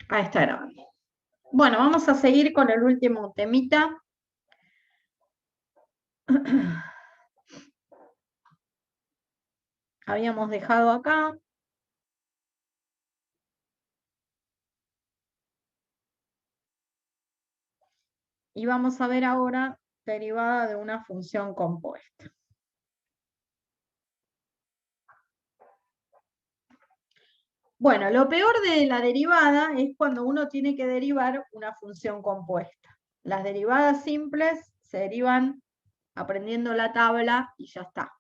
Ahí está grabando. Bueno, vamos a seguir con el último temita. Habíamos dejado acá. Y vamos a ver ahora derivada de una función compuesta. Bueno, lo peor de la derivada es cuando uno tiene que derivar una función compuesta. Las derivadas simples se derivan aprendiendo la tabla y ya está.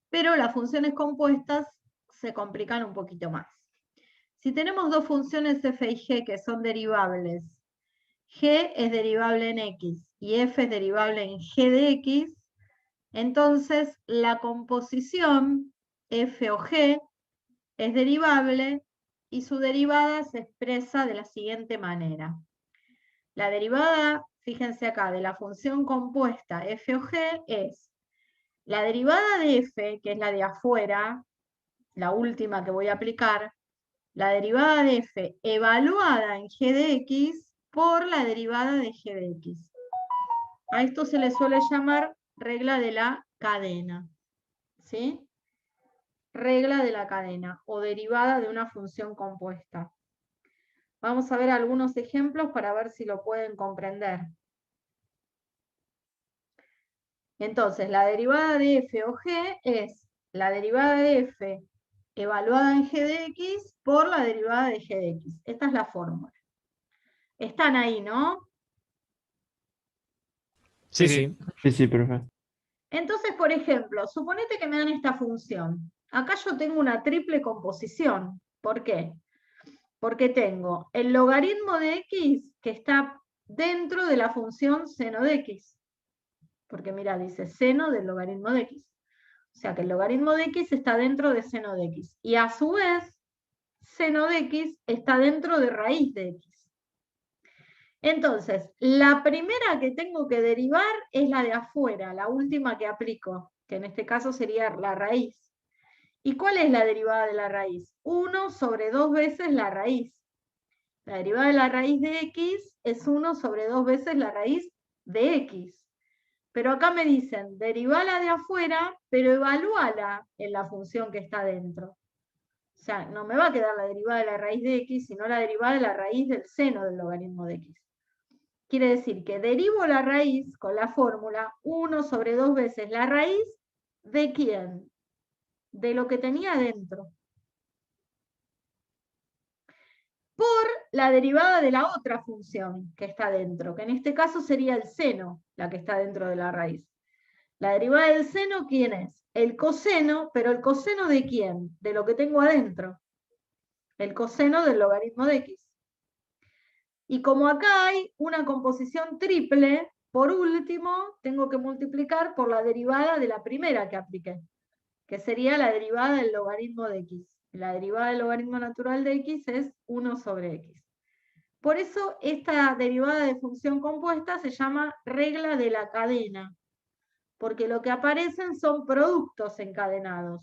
Pero las funciones compuestas se complican un poquito más. Si tenemos dos funciones f y g que son derivables, g es derivable en x y f es derivable en g de x, entonces la composición f o g es derivable y su derivada se expresa de la siguiente manera. La derivada, fíjense acá, de la función compuesta f o g es la derivada de f, que es la de afuera, la última que voy a aplicar, la derivada de f evaluada en g de x por la derivada de g de x. A esto se le suele llamar regla de la cadena, ¿sí? Regla de la cadena o derivada de una función compuesta. Vamos a ver algunos ejemplos para ver si lo pueden comprender. Entonces, la derivada de f o g es la derivada de f evaluada en g de x por la derivada de g de x. Esta es la fórmula. Están ahí, ¿no? Sí, sí. Sí, profe. Entonces, por ejemplo, suponete que me dan esta función. Acá yo tengo una triple composición. ¿Por qué? Porque tengo el logaritmo de x que está dentro de la función seno de x. Porque mira, dice seno del logaritmo de x. O sea que el logaritmo de x está dentro de seno de x. Y a su vez, seno de x está dentro de raíz de x. Entonces, la primera que tengo que derivar es la de afuera, la última que aplico, que en este caso sería la raíz. ¿Y cuál es la derivada de la raíz? 1 sobre 2 veces la raíz. La derivada de la raíz de x es 1 sobre 2 veces la raíz de x. Pero acá me dicen, derivala de afuera, pero evalúala en la función que está dentro. O sea, no me va a quedar la derivada de la raíz de x, sino la derivada de la raíz del seno del logaritmo de x. Quiere decir que derivo la raíz con la fórmula 1 sobre 2 veces la raíz de quién? De lo que tenía dentro. Por la derivada de la otra función que está dentro, que en este caso sería el seno, la que está dentro de la raíz. La derivada del seno, ¿quién es? El coseno, pero ¿el coseno de quién? De lo que tengo adentro. El coseno del logaritmo de x. Y como acá hay una composición triple, por último, tengo que multiplicar por la derivada de la primera que apliqué, que sería la derivada del logaritmo de x. La derivada del logaritmo natural de x es 1 sobre x. Por eso esta derivada de función compuesta se llama regla de la cadena, porque lo que aparecen son productos encadenados.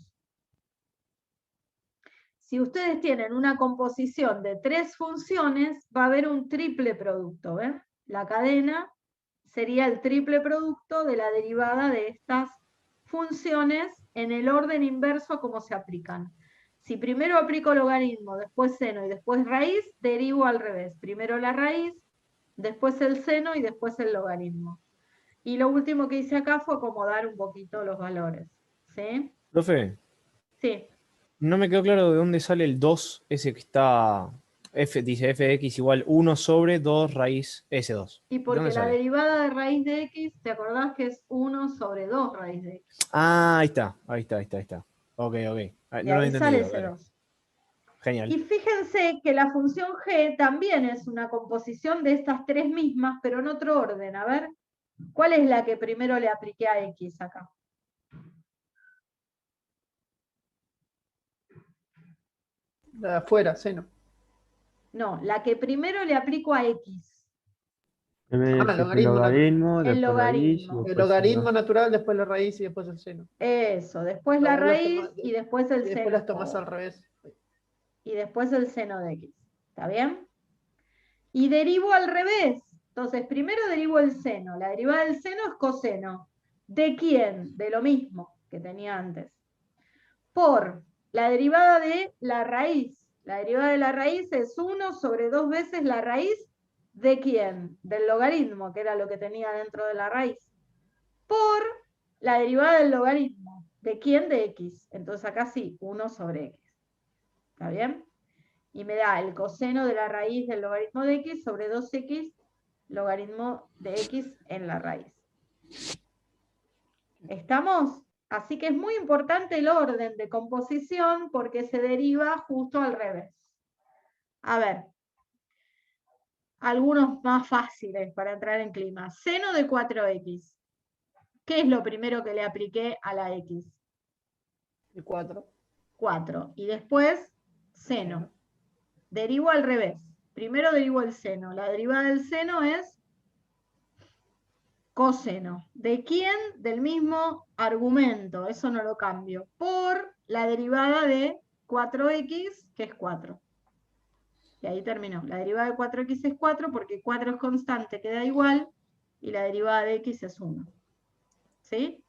Si ustedes tienen una composición de 3 funciones, va a haber un triple producto, ¿ven? La cadena sería el triple producto de la derivada de estas funciones en el orden inverso a cómo se aplican. Si primero aplico logaritmo, después seno y después raíz, derivo al revés. Primero la raíz, después el seno y después el logaritmo. Y lo último que hice acá fue acomodar un poquito los valores. ¿Sí? Profe, Sí. no me quedó claro de dónde sale el 2, ese que está. Dice f de x igual 1 sobre 2 raíz s2. Y ¿De dónde porque la sale? derivada de raíz de x, ¿te acordás que es 1 sobre 2 raíz de x? Ah, ahí está, ahí está, ahí está, ahí está. Ok, ok. De No lo he ahí sale entendido, ese dale. 2. Genial. Y fíjense que la función g también es una composición de estas tres mismas, pero en otro orden. A ver, ¿cuál es la que primero le apliqué a x acá? La de afuera, seno. No, la que primero le aplico a x. Primero Ah, el hiciste el logaritmo, logaritmo, El después raíz y logaritmo. el después logaritmo seno. natural, después la raíz y después el seno. Eso, después la Después raíz y después el y después seno. las tomas al revés. Y después el seno de x. ¿Está bien? Y derivo al revés. Entonces, primero derivo el seno. La derivada del seno es coseno. ¿De quién? De lo mismo que tenía antes. Por la derivada de la raíz. La derivada de la raíz es 1 sobre 2 veces la raíz ¿de quién? Del logaritmo, que era lo que tenía dentro de la raíz. Por la derivada del logaritmo. ¿De quién? De x. Entonces acá sí, 1 sobre x. ¿Está bien? Y me da el coseno de la raíz del logaritmo de x sobre 2x logaritmo de x en la raíz. ¿Estamos? Así que es muy importante el orden de composición porque se deriva justo al revés. A ver, algunos más fáciles para entrar en clima. Seno de 4x. ¿Qué es lo primero que le apliqué a la x? El 4. 4. Y después, seno. Derivo al revés. Primero derivo el seno. La derivada del seno es coseno. ¿De quién? Del mismo argumento. Eso no lo cambio. Por la derivada de 4x, que es 4. Y ahí terminó. La derivada de 4x es 4 porque 4 es constante, queda igual. Y la derivada de x es 1. ¿Sí?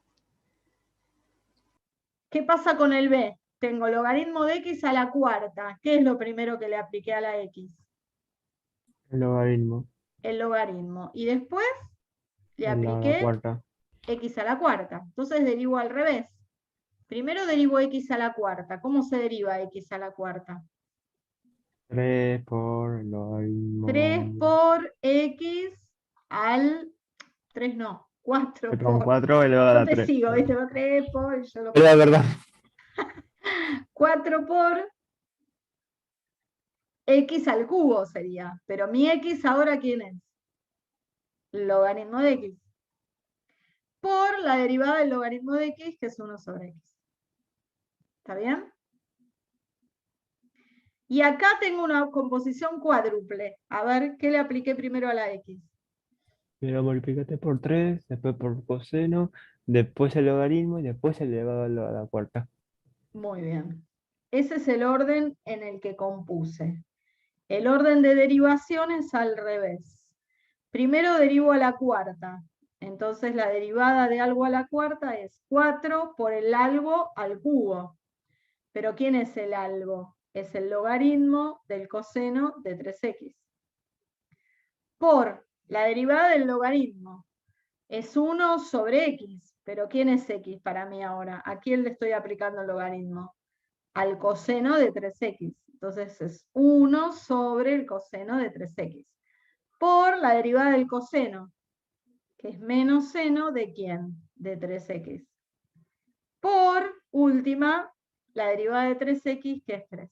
¿Qué pasa con el b? Tengo logaritmo de x a la cuarta. ¿Qué es lo primero que le apliqué a la x? El logaritmo. El logaritmo. Y después le En la apliqué cuarta. x a la cuarta. Entonces derivo al revés. Primero derivo x a la cuarta. ¿Cómo se deriva x a la cuarta? 3 por el logaritmo. 3 por x al... 3 no, 4 Con por... 4 elevado a Yo la te 3. sigo, ¿viste? 3 por... Yo lo... Era verdad. 4 por x al cubo sería. Pero mi x ahora, ¿quién es? Logaritmo de x. Por la derivada del logaritmo de x, que es 1 sobre x. ¿Está bien? Y acá tengo una composición cuádruple. A ver, ¿qué le apliqué primero a la x? Pero multiplicaste por 3, después por coseno, después el logaritmo y después elevado a la cuarta. Muy bien. Ese es el orden en el que compuse. El orden de derivación es al revés. Primero derivo a la cuarta. Entonces la derivada de algo a la cuarta es 4 por el algo al cubo. ¿Pero quién es el algo? Es el logaritmo del coseno de 3x. Por la derivada del logaritmo es 1 sobre x. ¿Pero quién es x para mí ahora? ¿A quién le estoy aplicando el logaritmo? Al coseno de 3x. Entonces es 1 sobre el coseno de 3x. Por la derivada del coseno, que es menos seno de ¿quién? De 3x. Por última, la derivada de 3x, que es 3.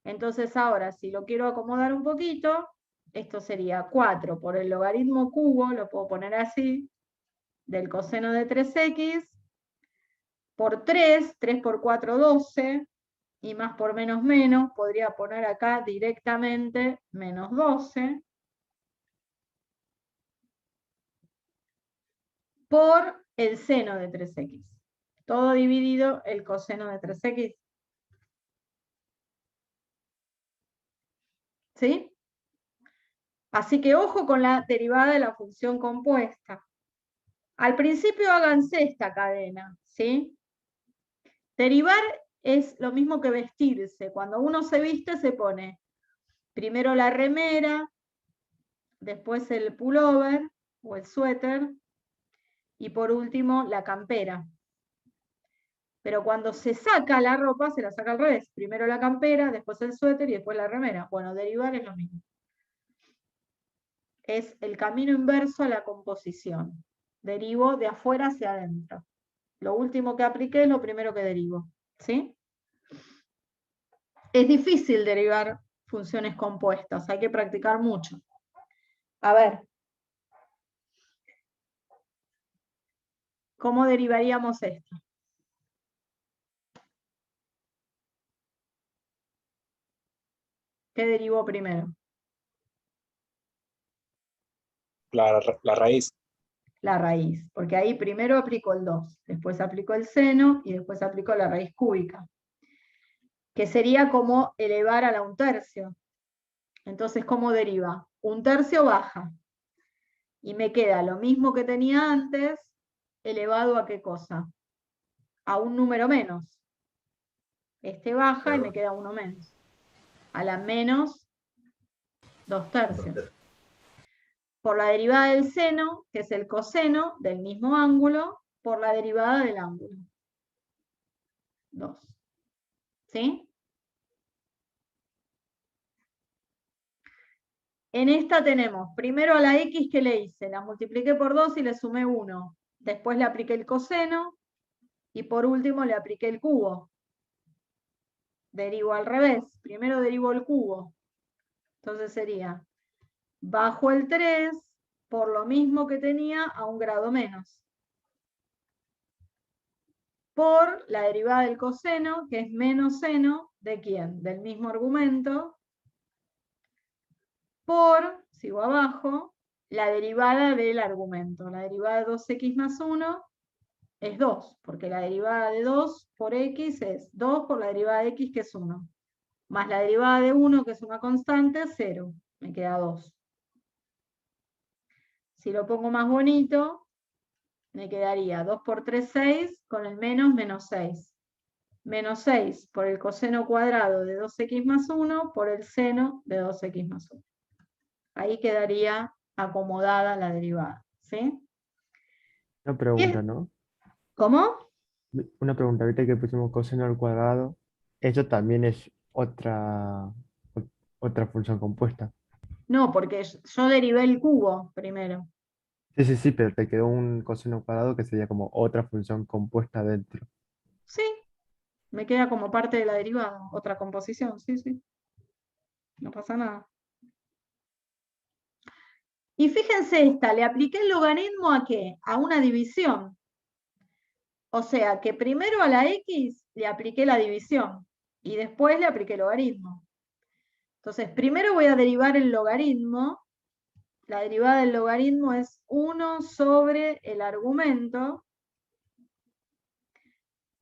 Entonces ahora, si lo quiero acomodar un poquito, esto sería 4 por el logaritmo cubo, lo puedo poner así, del coseno de 3x, por 3, 3 por 4, 12, y más por menos menos, podría poner acá directamente menos 12, por el seno de 3x. Todo dividido el coseno de 3x. ¿Sí? Así que ojo con la derivada de la función compuesta. Al principio háganse esta cadena, ¿sí? Derivar es lo mismo que vestirse. Cuando uno se viste se pone primero la remera, después el pullover o el suéter y por último la campera. Pero cuando se saca la ropa se la saca al revés. Primero la campera, después el suéter y después la remera. Bueno, derivar es lo mismo. Es el camino inverso a la composición. Derivo de afuera hacia adentro. Lo último que apliqué es lo primero que derivo. ¿Sí? Es difícil derivar funciones compuestas, hay que practicar mucho. A ver, ¿cómo derivaríamos esto? ¿Qué derivo primero? La raíz. La raíz, porque ahí primero aplico el 2, después aplico el seno y después aplico la raíz cúbica, que sería como elevar a la 1/3. Entonces, ¿cómo deriva? 1/3 baja. Y me queda lo mismo que tenía antes, elevado a qué cosa? A un número menos. Este baja y me queda uno menos. A la menos 2/3. Por la derivada del seno, que es el coseno del mismo ángulo, por la derivada del ángulo. 2. ¿Sí? En esta tenemos, primero a la x que le hice, la multipliqué por 2 y le sumé 1. Después le apliqué el coseno y por último le apliqué el cubo. Derivo al revés, primero derivo el cubo. Entonces sería bajo el 3 por lo mismo que tenía a 1 grado menos. Por la derivada del coseno, que es menos seno, ¿de quién? Del mismo argumento. Por, sigo abajo, la derivada del argumento. La derivada de 2x más 1 es 2, porque la derivada de 2 por x es 2 por la derivada de x, que es 1. Más la derivada de 1, que es una constante, 0. Me queda 2. Si lo pongo más bonito, me quedaría 2 por 3, 6, con el menos 6. Menos 6 por el coseno cuadrado de 2x más 1 por el seno de 2x más 1. Ahí quedaría acomodada la derivada. ¿Sí? Una pregunta, ¿no? ¿Cómo? Una pregunta, ahorita que pusimos coseno al cuadrado, eso también es otra función compuesta. No, porque yo derivé el cubo primero. Sí, sí, sí, pero te quedó un coseno cuadrado que sería como otra función compuesta dentro. Sí, me queda como parte de la derivada, otra composición, sí, sí. No pasa nada. Y fíjense esta, le apliqué el logaritmo ¿a qué? A una división. O sea que primero a la x le apliqué la división y después le apliqué el logaritmo. Entonces, primero voy a derivar el logaritmo. La derivada del logaritmo es 1 sobre el argumento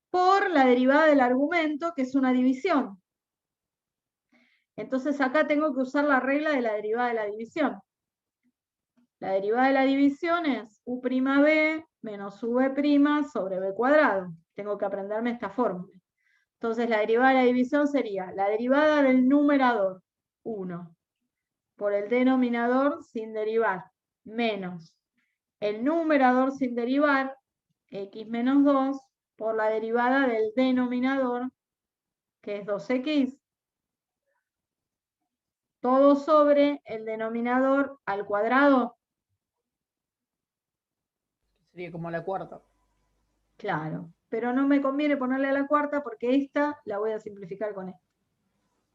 por la derivada del argumento, que es una división. Entonces acá tengo que usar la regla de la derivada de la división. La derivada de la división es u'b menos v' sobre b cuadrado. Tengo que aprenderme esta fórmula. Entonces la derivada de la división sería la derivada del numerador, 1, por el denominador sin derivar, menos el numerador sin derivar, x menos 2, por la derivada del denominador, que es 2x, todo sobre el denominador al cuadrado. Sería como la cuarta. Claro, pero no me conviene ponerle a la cuarta porque esta la voy a simplificar con esta.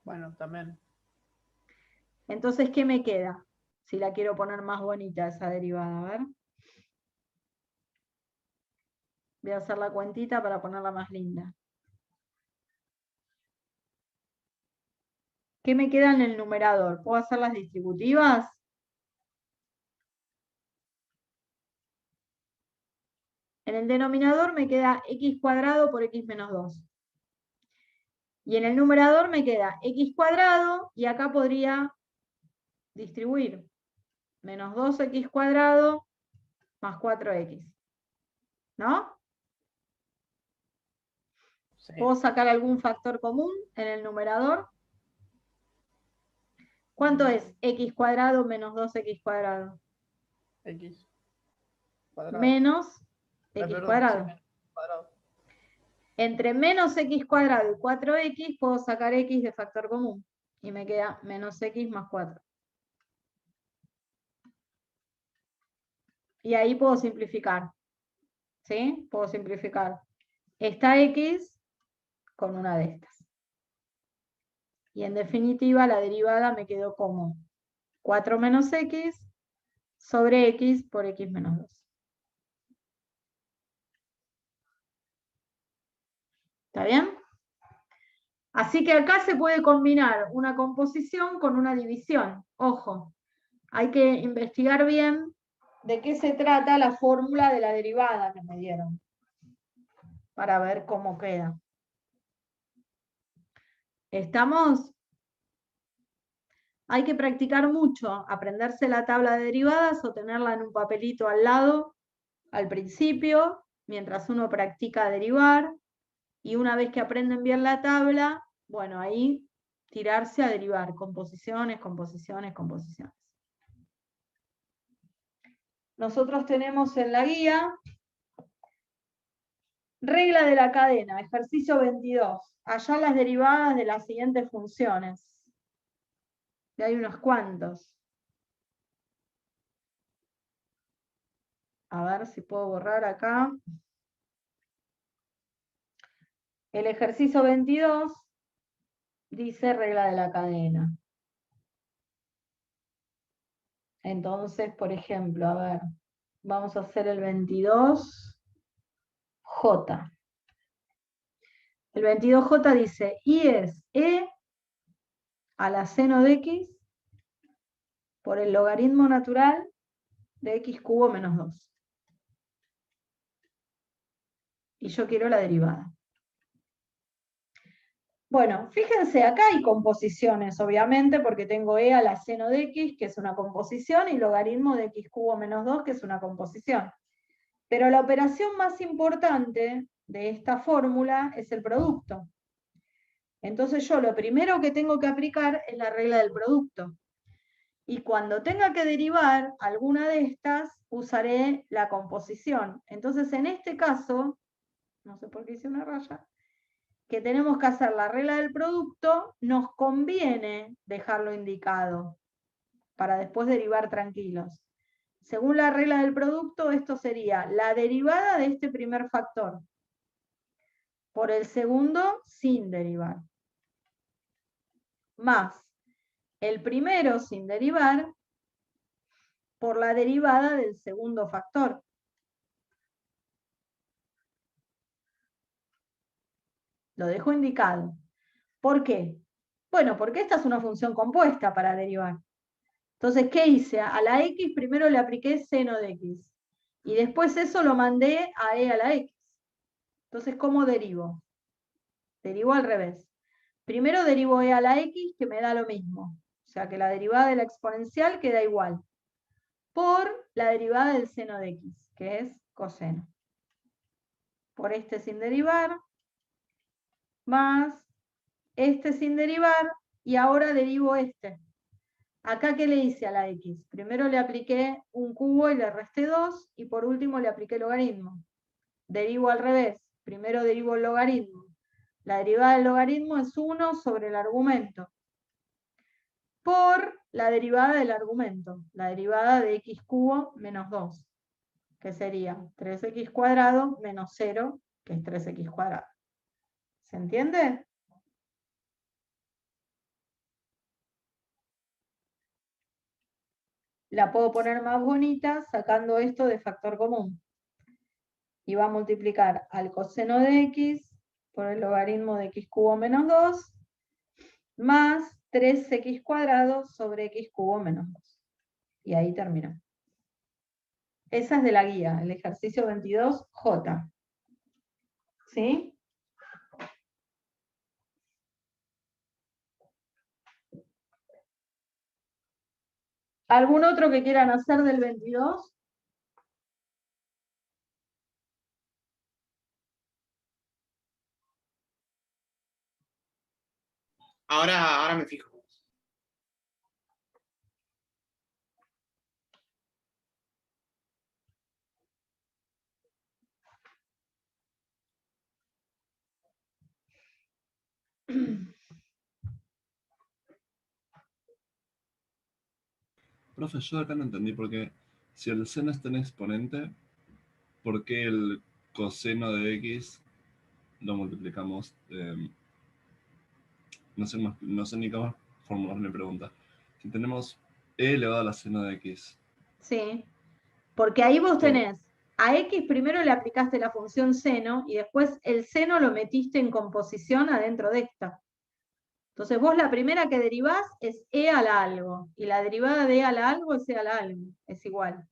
Bueno, también. Entonces, ¿qué me queda? Si la quiero poner más bonita esa derivada, a ver. Voy a hacer la cuentita para ponerla más linda. ¿Qué me queda en el numerador? ¿Puedo hacer las distributivas? En el denominador me queda x cuadrado por x menos 2. Y en el numerador me queda x cuadrado, y acá podría distribuir menos 2x cuadrado más 4x. ¿No? Sí. ¿Puedo sacar algún factor común en el numerador? ¿Cuánto es x cuadrado menos 2x cuadrado? X cuadrado. Menos x Perdón, cuadrado. sí, menos cuadrado. Entre menos x cuadrado y 4x puedo sacar x de factor común. Y me queda menos x más 4. Y ahí puedo simplificar. ¿Sí? Puedo simplificar esta x con una de estas. Y en definitiva la derivada me quedó como 4 menos x sobre x por x menos 2. ¿Está bien? Así que acá se puede combinar una composición con una división. Ojo, hay que investigar bien de qué se trata la fórmula de la derivada que me dieron, para ver cómo queda. ¿Estamos? Hay que practicar mucho, aprenderse la tabla de derivadas o tenerla en un papelito al lado, al principio, mientras uno practica derivar, y una vez que aprenden bien la tabla, bueno, ahí tirarse a derivar, composiciones, composiciones, composiciones. Nosotros tenemos en la guía regla de la cadena, ejercicio 22. Allá las derivadas de las siguientes funciones. Y hay unos cuantos. A ver si puedo borrar acá. El ejercicio 22 dice regla de la cadena. Entonces, por ejemplo, a ver, vamos a hacer el 22J. El 22J dice, I es E a la seno de X por el logaritmo natural de X cubo menos 2. Y yo quiero la derivada. Bueno, fíjense, acá hay composiciones, obviamente, porque tengo E a la seno de X, que es una composición, y logaritmo de X cubo menos 2, que es una composición. Pero la operación más importante de esta fórmula es el producto. Entonces yo lo primero que tengo que aplicar es la regla del producto. Y cuando tenga que derivar alguna de estas, usaré la composición. Entonces en este caso, no sé por qué hice una raya, que tenemos que hacer la regla del producto, nos conviene dejarlo indicado para después derivar tranquilos. Según la regla del producto, esto sería la derivada de este primer factor por el segundo sin derivar, más el primero sin derivar por la derivada del segundo factor. Lo dejo indicado. ¿Por qué? Bueno, porque esta es una función compuesta para derivar. Entonces, ¿qué hice? A la X primero le apliqué seno de X. Y después eso lo mandé a E a la X. Entonces, ¿cómo derivo? Derivo al revés. Primero derivo E a la X, que me da lo mismo. O sea que la derivada de la exponencial queda igual. Por la derivada del seno de X, que es coseno. Por este sin derivar, más este sin derivar, y ahora derivo este. Acá, ¿qué le hice a la X? Primero le apliqué un cubo y le resté 2, y por último le apliqué logaritmo. Derivo al revés. Primero derivo el logaritmo. La derivada del logaritmo es 1 sobre el argumento. Por la derivada del argumento. La derivada de x cubo menos 2. Que sería 3x cuadrado menos 0, que es 3x cuadrado. ¿Se entiende? La puedo poner más bonita sacando esto de factor común. Y va a multiplicar al coseno de x por el logaritmo de x cubo menos 2 más 3x cuadrado sobre x cubo menos 2. Y ahí termina. Esa es de la guía, el ejercicio 22J. ¿Sí? ¿Algún otro que quieran hacer del 22? Ahora me fijo. Profe, yo acá no entendí porque si el seno está en exponente, ¿por qué el coseno de x lo multiplicamos? No sé ni cómo formular mi pregunta. Si tenemos e elevado a la seno de x. Sí, porque ahí vos ¿Cómo? tenés, a x primero le aplicaste la función seno y después el seno lo metiste en composición adentro de esta. Entonces vos la primera que derivás es e a la algo, y la derivada de e a la algo es e a la algo, es igual.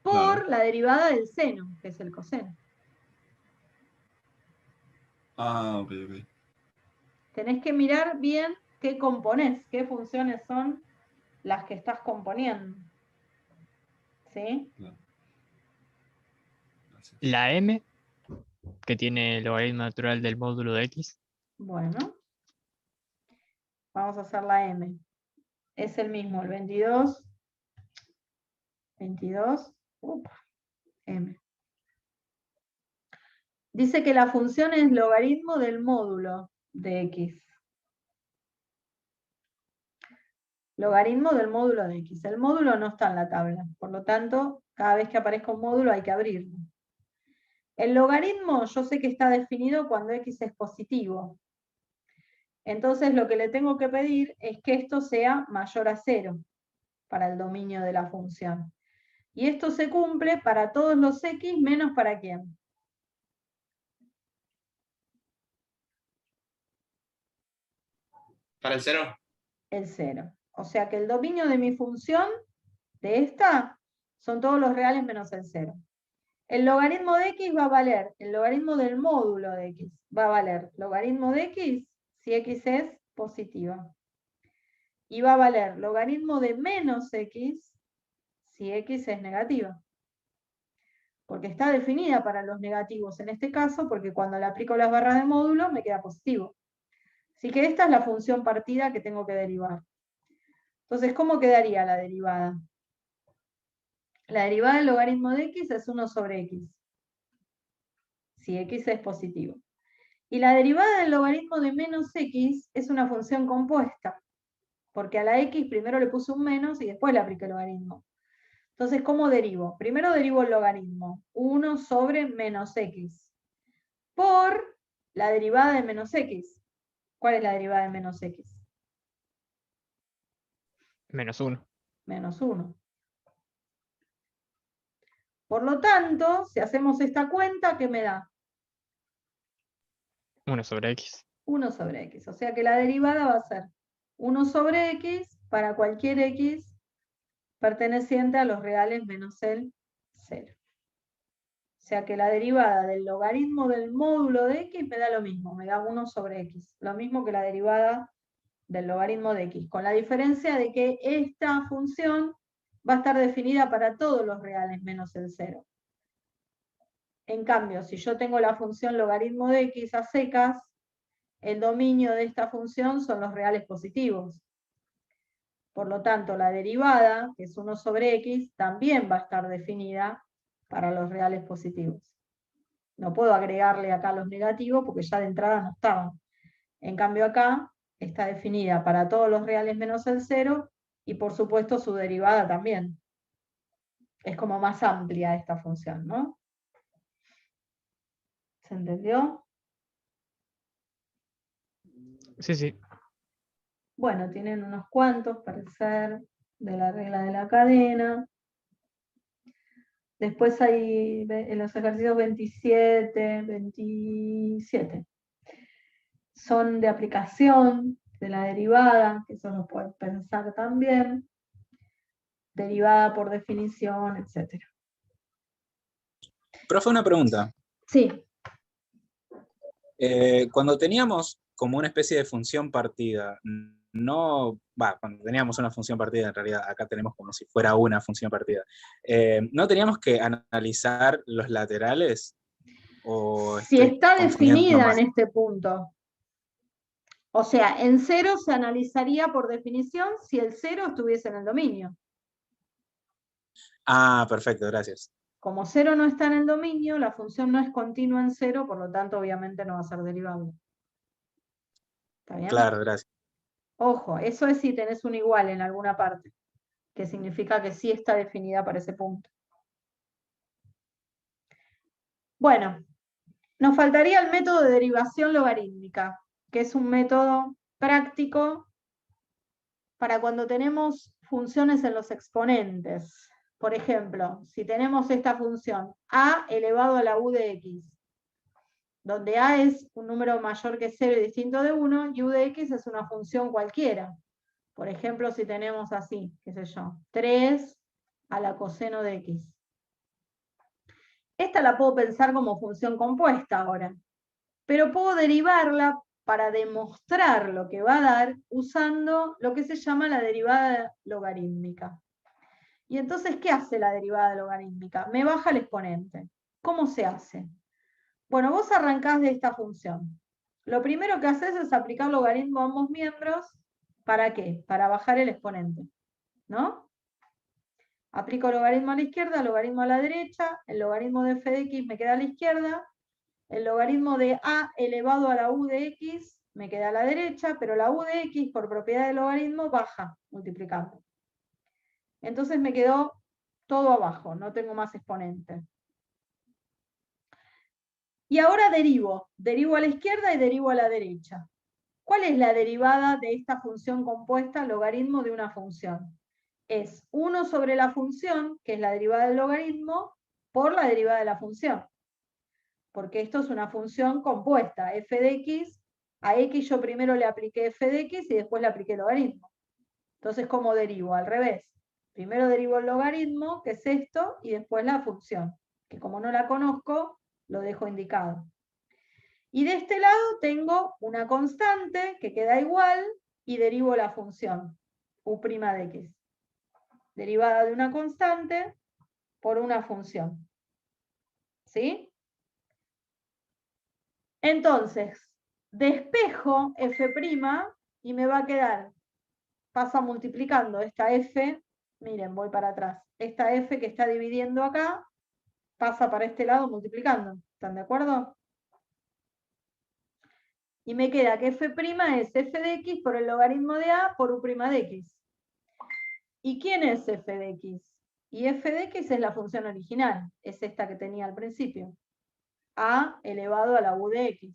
Por Claro. la derivada del seno, que es el coseno. Ah, ok. Tenés que mirar bien qué componés, qué funciones son las que estás componiendo. ¿Sí? Claro. Gracias. La M, que tiene el logaritmo natural del módulo de X. Bueno, vamos a hacer la M. Es el mismo, el 22, M. Dice que la función es logaritmo del módulo de X. Logaritmo del módulo de X. El módulo no está en la tabla, por lo tanto, cada vez que aparezca un módulo hay que abrirlo. El logaritmo yo sé que está definido cuando X es positivo. Entonces lo que le tengo que pedir es que esto sea mayor a 0 para el dominio de la función. Y esto se cumple para todos los X menos para ¿quién? Para el 0. El 0. O sea que el dominio de mi función, de esta, son todos los reales menos el 0. El logaritmo de X va a valer, el logaritmo del módulo de X va a valer logaritmo de X si X es positiva. Y va a valer logaritmo de menos X si X es negativa. Porque está definida para los negativos en este caso, porque cuando le aplico las barras de módulo me queda positivo. Así que esta es la función partida que tengo que derivar. Entonces, ¿cómo quedaría la derivada? La derivada del logaritmo de X es 1 sobre X, si X es positivo. Y la derivada del logaritmo de menos X es una función compuesta, porque a la X primero le puse un menos y después le apliqué el logaritmo. Entonces, ¿cómo derivo? Primero derivo el logaritmo, 1 sobre menos X, por la derivada de menos X. ¿Cuál es la derivada de menos X? Menos 1. Menos 1. Por lo tanto, si hacemos esta cuenta, ¿qué me da? 1 sobre X. 1 sobre X. O sea que la derivada va a ser 1 sobre X para cualquier X perteneciente a los reales menos el 0. O sea que la derivada del logaritmo del módulo de X me da lo mismo, me da 1 sobre X. Lo mismo que la derivada del logaritmo de X, con la diferencia de que esta función va a estar definida para todos los reales menos el 0. En cambio, si yo tengo la función logaritmo de X a secas, el dominio de esta función son los reales positivos. Por lo tanto, la derivada, que es 1 sobre X, también va a estar definida para los reales positivos. No puedo agregarle acá los negativos porque ya de entrada no estaban. En cambio acá está definida para todos los reales menos el 0 y por supuesto su derivada también. Es como más amplia esta función, ¿no? ¿Se entendió? Sí, sí. Bueno, tienen unos cuantos para hacer de la regla de la cadena. Después hay en los ejercicios 27. Son de aplicación de la derivada, que eso lo pueden pensar también. Derivada por definición, etc. Profe, una pregunta. Sí, Cuando teníamos como una especie de función partida, cuando teníamos una función partida, en realidad acá tenemos como si fuera una función partida, ¿no teníamos que analizar los laterales? ¿O si estoy está confundiendo definida más? en este punto. O sea, en 0 se analizaría por definición si el 0 estuviese en el dominio. Ah, perfecto, gracias. Como 0 no está en el dominio, la función no es continua en 0, por lo tanto obviamente no va a ser derivable. ¿Está bien? Claro, gracias. Ojo, eso es si tenés un igual en alguna parte, que significa que sí está definida para ese punto. Bueno, nos faltaría el método de derivación logarítmica, que es un método práctico para cuando tenemos funciones en los exponentes. Por ejemplo, si tenemos esta función a elevado a la u de x, donde a es un número mayor que 0 y distinto de 1, y u de x es una función cualquiera. Por ejemplo, si tenemos así, qué sé yo, 3 a la coseno de x. Esta la puedo pensar como función compuesta ahora, pero puedo derivarla para demostrar lo que va a dar usando lo que se llama la derivada logarítmica. Y entonces, ¿qué hace la derivada logarítmica? Me baja el exponente. ¿Cómo se hace? Bueno, vos arrancás de esta función. Lo primero que haces es aplicar logaritmo a ambos miembros. ¿Para qué? Para bajar el exponente, ¿no? Aplico logaritmo a la izquierda, logaritmo a la derecha, el logaritmo de f de x me queda a la izquierda, el logaritmo de a elevado a la u de x me queda a la derecha, pero la u de x, por propiedad del logaritmo, baja multiplicando. Entonces me quedó todo abajo, no tengo más exponente. Y ahora derivo a la izquierda y derivo a la derecha. ¿Cuál es la derivada de esta función compuesta, logaritmo de una función? Es 1 sobre la función, que es la derivada del logaritmo, por la derivada de la función. Porque esto es una función compuesta, f de x, a x yo primero le apliqué f de x y después le apliqué logaritmo. Entonces, ¿cómo derivo? Al revés. Primero derivo el logaritmo, que es esto, y después la función, que como no la conozco, lo dejo indicado. Y de este lado tengo una constante que queda igual y derivo la función, u' de x. Derivada de una constante por una función. ¿Sí? Entonces, despejo f' y me va a quedar, pasa multiplicando esta f, miren, voy para atrás, esta f que está dividiendo acá, pasa para este lado multiplicando. ¿Están de acuerdo? Y me queda que f' es f de x por el logaritmo de a por u' de x. ¿Y quién es f de x? Y f de x es la función original, es esta que tenía al principio. A elevado a la u de x.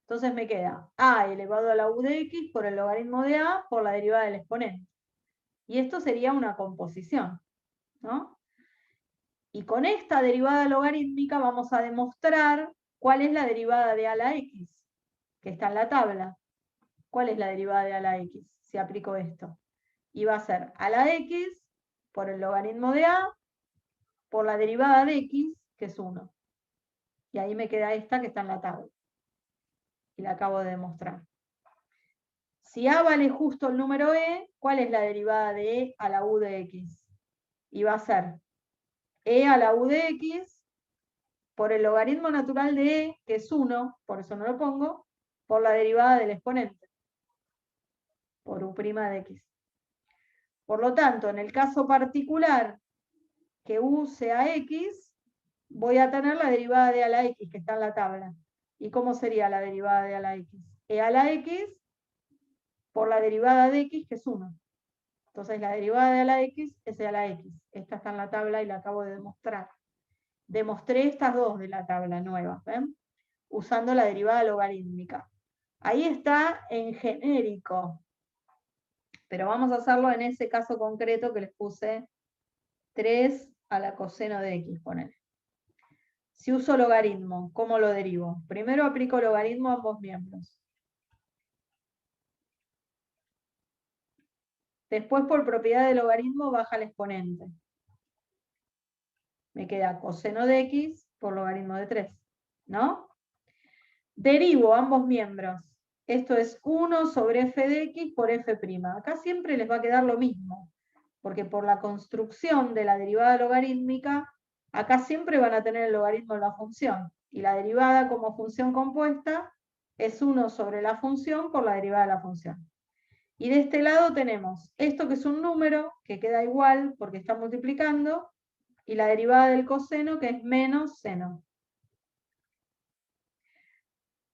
Entonces me queda a elevado a la u de x por el logaritmo de a por la derivada del exponente. Y esto sería una composición, ¿no? Y con esta derivada logarítmica vamos a demostrar cuál es la derivada de a la x, que está en la tabla. ¿Cuál es la derivada de a la x si aplico esto? Y va a ser a la x por el logaritmo de a por la derivada de x, que es 1. Y ahí me queda esta que está en la tabla. Y la acabo de demostrar. Si a vale justo el número e, ¿cuál es la derivada de e a la u de x? Y va a ser e a la u de x por el logaritmo natural de e, que es 1, por eso no lo pongo, por la derivada del exponente, por u' de x. Por lo tanto, en el caso particular que u sea x, voy a tener la derivada de a la x, que está en la tabla. ¿Y cómo sería la derivada de a la x? E a la x por la derivada de x, que es 1. Entonces la derivada de a la x es e a la x. Esta está en la tabla y la acabo de demostrar. Demostré estas dos de la tabla nuevas, ¿ven? Usando la derivada logarítmica. Ahí está en genérico. Pero vamos a hacerlo en ese caso concreto que les puse 3 a la coseno de x, ponele. Si uso logaritmo, ¿cómo lo derivo? Primero aplico logaritmo a ambos miembros. Después, por propiedad de logaritmo, baja el exponente. Me queda coseno de x por logaritmo de 3, ¿no? Derivo ambos miembros. Esto es 1 sobre f de x por f'. Acá siempre les va a quedar lo mismo, porque por la construcción de la derivada logarítmica, acá siempre van a tener el logaritmo de la función. Y la derivada como función compuesta es 1 sobre la función por la derivada de la función. Y de este lado tenemos esto que es un número, que queda igual porque está multiplicando, y la derivada del coseno, que es menos seno.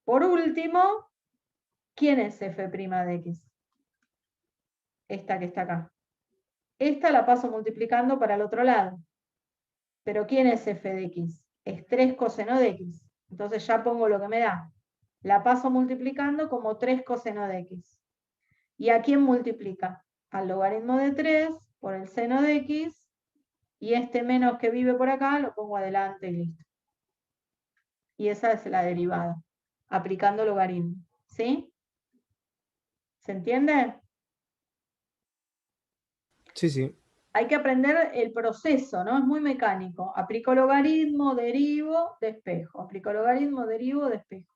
Por último, ¿quién es f' de x? Esta que está acá. Esta la paso multiplicando para el otro lado. Pero ¿quién es f de x? Es 3 coseno de x. Entonces ya pongo lo que me da. La paso multiplicando como 3 coseno de x. ¿Y a quién multiplica? Al logaritmo de 3 por el seno de x. Y este menos que vive por acá lo pongo adelante y listo. Y esa es la derivada, aplicando logaritmo. ¿Sí? ¿Se entiende? Sí, sí. Hay que aprender el proceso, ¿no? Es muy mecánico. Aplico logaritmo, derivo, despejo. Aplico logaritmo, derivo, despejo.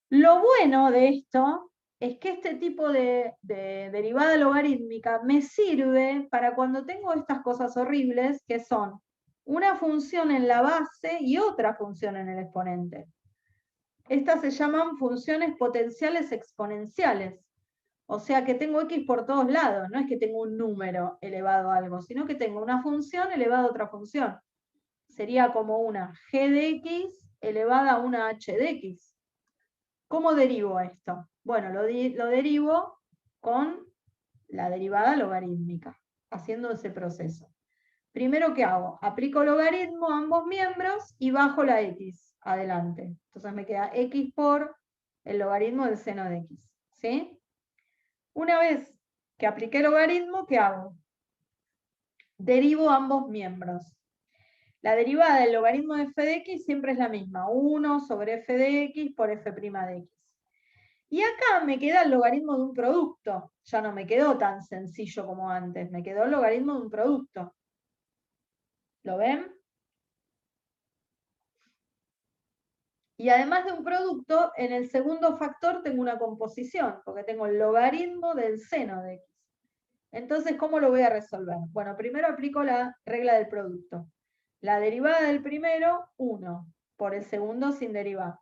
Lo bueno de esto es que este tipo de derivada logarítmica me sirve para cuando tengo estas cosas horribles, que son una función en la base y otra función en el exponente. Estas se llaman funciones potenciales exponenciales. O sea que tengo x por todos lados, no es que tengo un número elevado a algo, sino que tengo una función elevada a otra función. Sería como una g de x elevada a una h de x. ¿Cómo derivo esto? Bueno, lo derivo con la derivada logarítmica, haciendo ese proceso. Primero, ¿qué hago? Aplico logaritmo a ambos miembros y bajo la x adelante. Entonces me queda x por el logaritmo del seno de x. ¿Sí? Una vez que apliqué logaritmo, ¿qué hago? Derivo ambos miembros. La derivada del logaritmo de f de x siempre es la misma, 1 sobre f de x por f' de x. Y acá me queda el logaritmo de un producto. Ya no me quedó tan sencillo como antes, me quedó el logaritmo de un producto. ¿Lo ven? Y además de un producto, en el segundo factor tengo una composición, porque tengo el logaritmo del seno de x. Entonces, ¿cómo lo voy a resolver? Bueno, primero aplico la regla del producto. La derivada del primero, 1, por el segundo sin derivar,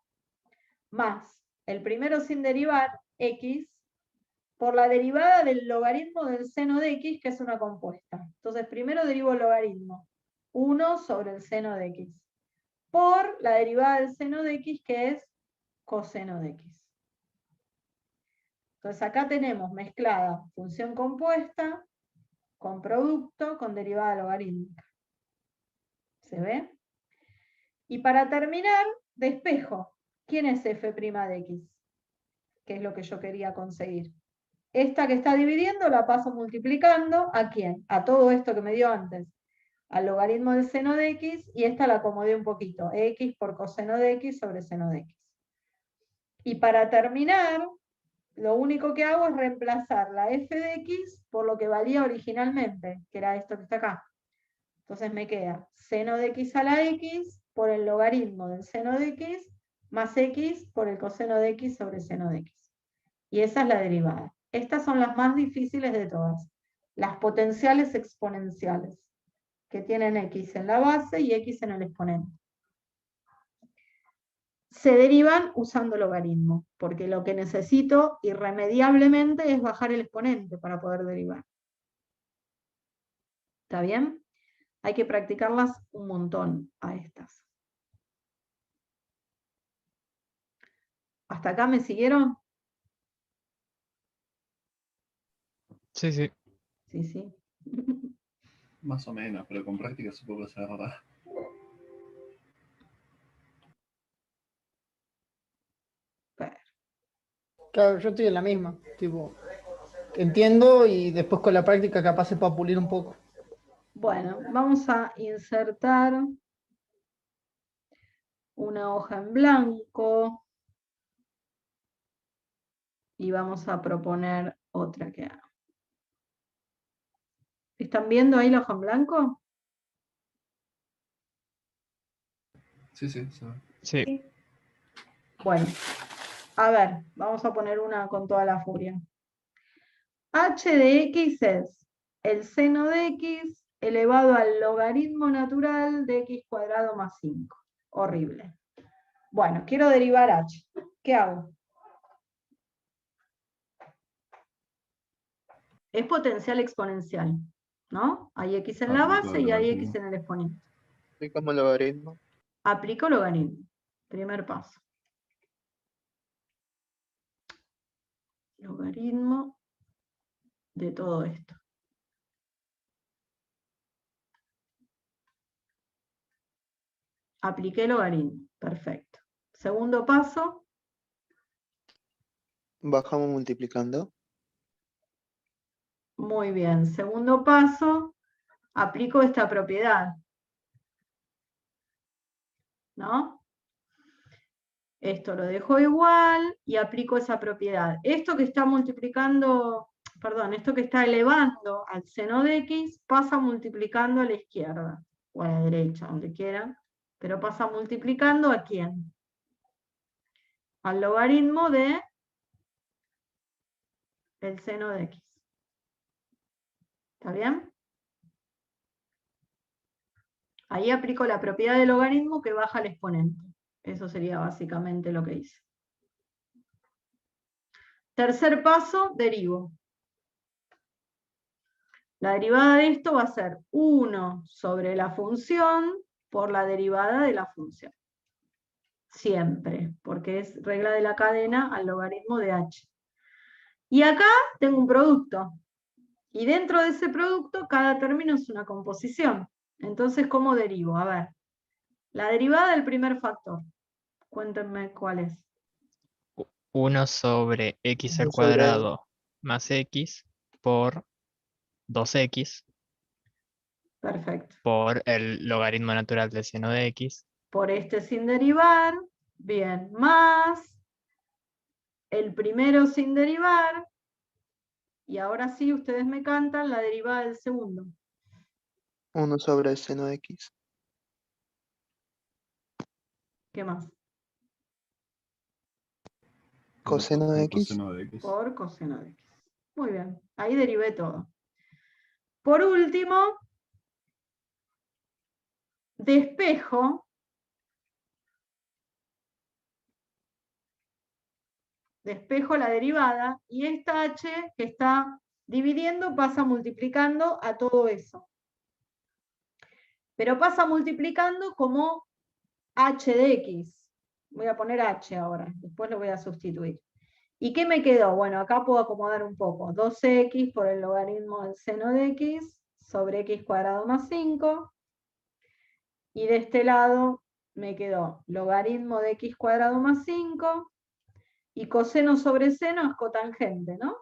más el primero sin derivar, x, por la derivada del logaritmo del seno de x, que es una compuesta. Entonces, primero derivo el logaritmo, 1 sobre el seno de x, por la derivada del seno de x, que es coseno de x. Entonces, acá tenemos mezclada función compuesta con producto con derivada logarítmica. ¿Se ve? Y para terminar, despejo. ¿Quién es f' de x? Que es lo que yo quería conseguir. Esta que está dividiendo la paso multiplicando, ¿a quién? A todo esto que me dio antes. Al logaritmo del seno de x, y esta la acomodé un poquito. X por coseno de x sobre seno de x. Y para terminar, lo único que hago es reemplazar la f de x por lo que valía originalmente, que era esto que está acá. Entonces me queda seno de x a la x por el logaritmo del seno de x más x por el coseno de x sobre seno de x. Y esa es la derivada. Estas son las más difíciles de todas. Las potenciales exponenciales, que tienen x en la base y x en el exponente. Se derivan usando logaritmo, porque lo que necesito irremediablemente es bajar el exponente para poder derivar. ¿Está bien? Hay que practicarlas un montón a estas. ¿Hasta acá me siguieron? Sí, sí. Sí, sí. Más o menos, pero con práctica supongo que se agarrará. Claro, yo estoy en la misma. Tipo, entiendo y después con la práctica capaz se puede pulir un poco. Bueno, vamos a insertar una hoja en blanco y vamos a proponer otra que haga. ¿Están viendo ahí la hoja en blanco? Sí, sí, se ve. Sí. Bueno, a ver, vamos a poner una con toda la furia. H de x es el seno de x elevado al logaritmo natural de x cuadrado más 5. Horrible. Bueno, quiero derivar h. ¿Qué hago? Es potencial exponencial, ¿no? Hay x en la Aplico base el y hay logaritmo. x en el exponente. Aplicamos logaritmo. Aplico logaritmo. Primer paso. Logaritmo de todo esto. Apliqué logaritmo. Perfecto. Segundo paso. Bajamos multiplicando. Muy bien. Segundo paso. Aplico esta propiedad. ¿No? Esto lo dejo igual y aplico esa propiedad. Esto que está multiplicando, perdón, esto que está elevando al seno de x pasa multiplicando a la izquierda o a la derecha, donde quieran, pero pasa multiplicando ¿a quién? al logaritmo de el seno de x. ¿Está bien? Ahí aplico la propiedad del logaritmo que baja el exponente. Eso sería básicamente lo que hice. Tercer paso, derivo. La derivada de esto va a ser 1 sobre la función por la derivada de la función. Siempre, porque es regla de la cadena al logaritmo de h. Y acá tengo un producto. Y dentro de ese producto, cada término es una composición. Entonces, ¿cómo derivo? A ver, la derivada del primer factor. Cuéntenme cuál es. 1 sobre x al 1 sobre cuadrado más x por 2x Perfecto. por el logaritmo natural del seno de x. Por este sin derivar, bien, más el primero sin derivar, y ahora sí ustedes me cantan la derivada del segundo. 1 sobre el seno de x. ¿Qué más? Coseno de x. Coseno de x. Por coseno de x. Muy bien, ahí derivé todo. Por último, despejo la derivada, y esta h que está dividiendo pasa multiplicando a todo eso. Pero pasa multiplicando como h de x. Voy a poner h ahora, después lo voy a sustituir. ¿Y qué me quedó? Bueno, acá puedo acomodar un poco. 2x por el logaritmo del seno de x sobre x cuadrado más 5. Y de este lado me quedó logaritmo de x cuadrado más 5. Y coseno sobre seno es cotangente, ¿no?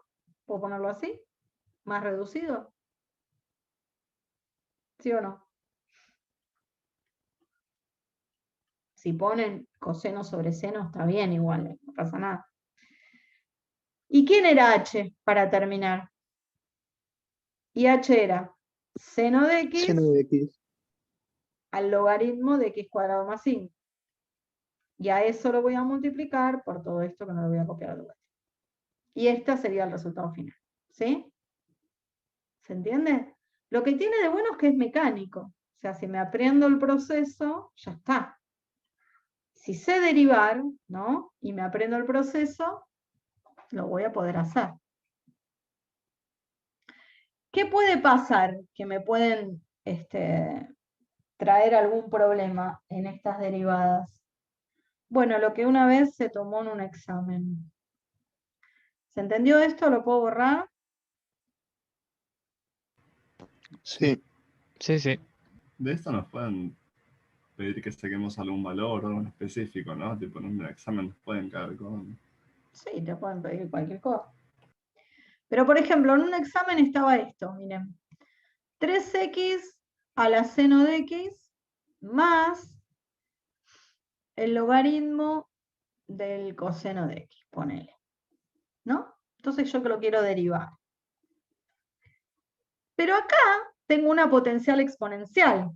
¿Puedo ponerlo así? ¿Más reducido? ¿Sí o no? Si ponen coseno sobre seno está bien igual, no pasa nada. ¿Y quién era h para terminar? Y h era seno de x Seno de x. al logaritmo de x cuadrado más 5. Y a eso lo voy a multiplicar por todo esto que no lo voy a copiar al lugar. Y este sería el resultado final. ¿Sí? ¿Se entiende? Lo que tiene de bueno es que es mecánico. O sea, si me aprendo el proceso, ya está. Si sé derivar, ¿no? Y me aprendo el proceso, lo voy a poder hacer. ¿Qué puede pasar? Que me pueden traer algún problema en estas derivadas. Bueno, lo que una vez se tomó en un examen. ¿Se entendió esto? ¿Lo puedo borrar? Sí. Sí, sí. De esto nos pueden pedir que saquemos algún valor o algo en específico, ¿no? Tipo, en un examen nos pueden caer con... Sí, te pueden pedir cualquier cosa. Pero, por ejemplo, en un examen estaba esto, miren. 3x a la seno de x más el logaritmo del coseno de x, ponele. ¿No? Entonces yo que lo quiero derivar. Pero acá tengo una potencial exponencial,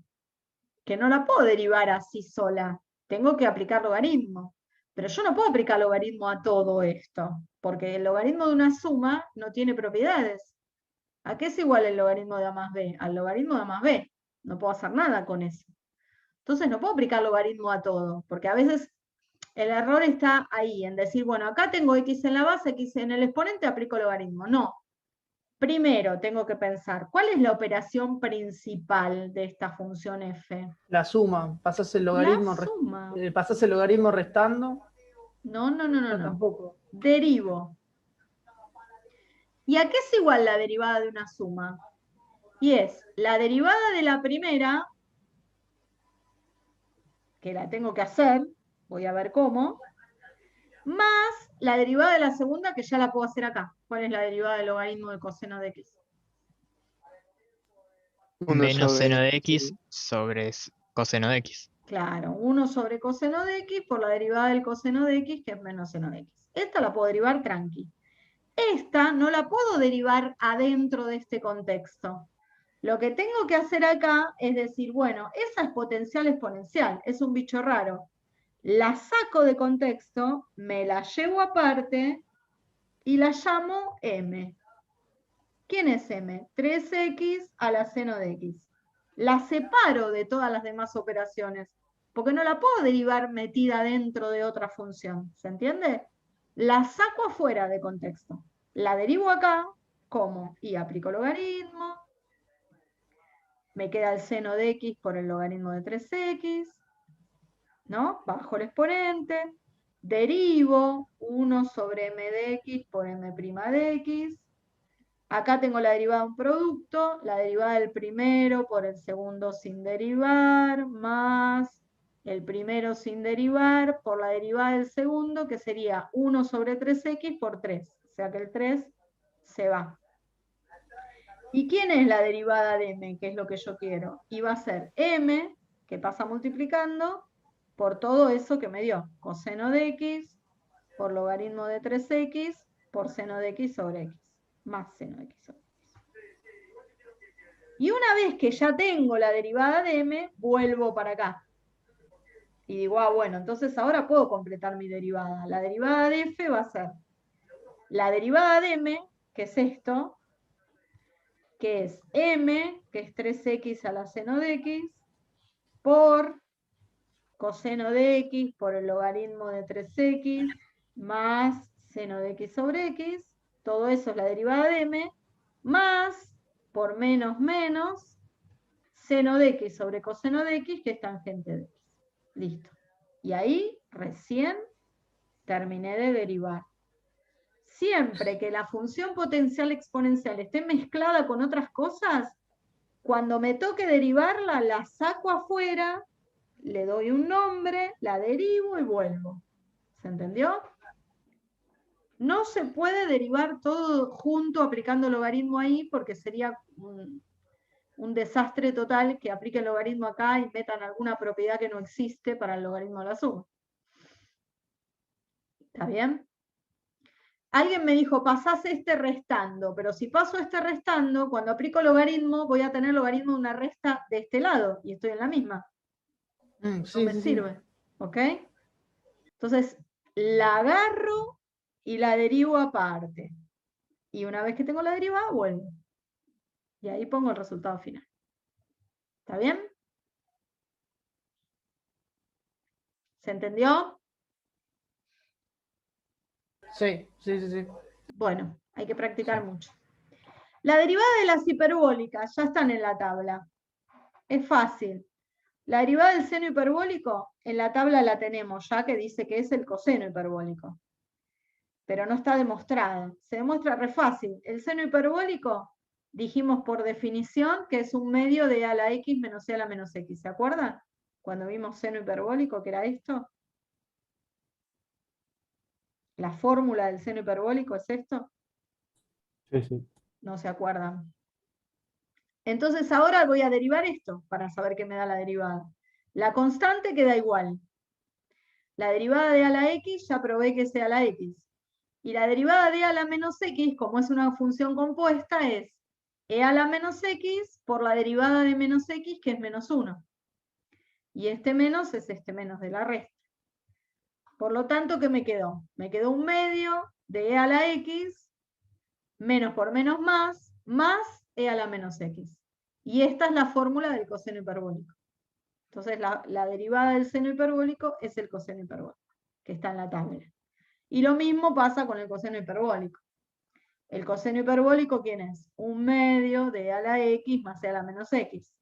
que no la puedo derivar así sola. Tengo que aplicar logaritmo. Pero yo no puedo aplicar logaritmo a todo esto, porque el logaritmo de una suma no tiene propiedades. ¿A qué es igual el logaritmo de A más B? Al logaritmo de A más B. No puedo hacer nada con eso. Entonces no puedo aplicar logaritmo a todo, porque a veces el error está ahí, en decir, bueno, acá tengo x en la base, x en el exponente, aplico logaritmo. No. Primero tengo que pensar, ¿cuál es la operación principal de esta función f? La suma, pasas el La logaritmo, suma. pasas el logaritmo restando. No. Tampoco. Derivo. ¿Y a qué es igual la derivada de una suma? Y es la derivada de la primera, que la tengo que hacer, voy a ver cómo, más la derivada de la segunda, que ya la puedo hacer acá. ¿Cuál es la derivada del logaritmo del coseno de x? 1 Menos sobre seno de x sobre coseno de x. Claro, 1 sobre coseno de x por la derivada del coseno de x, que es menos seno de x. Esta la puedo derivar tranqui. Esta no la puedo derivar adentro de este contexto. Lo que tengo que hacer acá es decir, bueno, esa es potencial exponencial, es un bicho raro. la saco de contexto, me la llevo aparte y la llamo m. ¿Quién es m? 3x a la seno de x. La separo de todas las demás operaciones, porque no la puedo derivar metida dentro de otra función. ¿Se entiende? La saco afuera de contexto. La derivo acá, ¿cómo? Y aplico logaritmo. Me queda el seno de x por el logaritmo de 3x. ¿No? Bajo el exponente. Derivo 1 sobre m de x por m' de x. Acá tengo la derivada de un producto, la derivada del primero por el segundo sin derivar, más el primero sin derivar por la derivada del segundo, que sería 1 sobre 3x por 3. O sea que el 3 se va. ¿Y quién es la derivada de m? Que es lo que yo quiero. Y va a ser m, que pasa multiplicando, por todo eso que me dio. Coseno de x por logaritmo de 3x por seno de x sobre x. Más seno de x sobre x. Y una vez que ya tengo la derivada de m, vuelvo para acá. Y digo, ah, bueno, entonces ahora puedo completar mi derivada. La derivada de f va a ser la derivada de m, que es esto, que es m, que es 3x a la seno de x, por coseno de x por el logaritmo de 3x, más seno de x sobre x, todo eso es la derivada de m, más, por menos menos, seno de x sobre coseno de x, que es tangente de x. Listo. Y ahí recién terminé de derivar. Siempre que la función potencial exponencial esté mezclada con otras cosas, cuando me toque derivarla, la saco afuera, le doy un nombre, la derivo y vuelvo. ¿Se entendió? No se puede derivar todo junto aplicando logaritmo ahí, porque sería un desastre total que apliquen logaritmo acá y metan alguna propiedad que no existe para el logaritmo de la suma. ¿Está bien? Alguien me dijo, pasás este restando, pero si paso este restando, cuando aplico logaritmo, voy a tener logaritmo de una resta de este lado, y estoy en la misma. No me sirve. ¿Ok? Entonces, la agarro y la derivo aparte. Y una vez que tengo la derivada, vuelvo. Y ahí pongo el resultado final. ¿Está bien? ¿Se entendió? Sí, sí, sí, sí. Bueno, hay que practicar mucho. La derivada de las hiperbólicas ya están en la tabla. Es fácil. La derivada del seno hiperbólico, en la tabla la tenemos ya, que dice que es el coseno hiperbólico. Pero no está demostrada. Se demuestra re fácil. El seno hiperbólico, dijimos por definición que es un medio de a la x menos e a la menos x. ¿Se acuerdan? Cuando vimos seno hiperbólico, que era esto. La fórmula del seno hiperbólico es esto. Sí, sí. No se acuerdan. Entonces ahora voy a derivar esto para saber qué me da la derivada. La constante queda igual. La derivada de a la x ya probé que sea la x. Y la derivada de a la menos x, como es una función compuesta, es e a la menos x por la derivada de menos x, que es menos 1. Y este menos es este menos de la resta. Por lo tanto, ¿qué me quedó? Me quedó un medio de e a la x, menos por menos más e a la menos x. Y esta es la fórmula del coseno hiperbólico. Entonces, la derivada del seno hiperbólico es el coseno hiperbólico, que está en la tabla. Y lo mismo pasa con el coseno hiperbólico. El coseno hiperbólico, ¿quién es? Un medio de a la x más e a la menos x.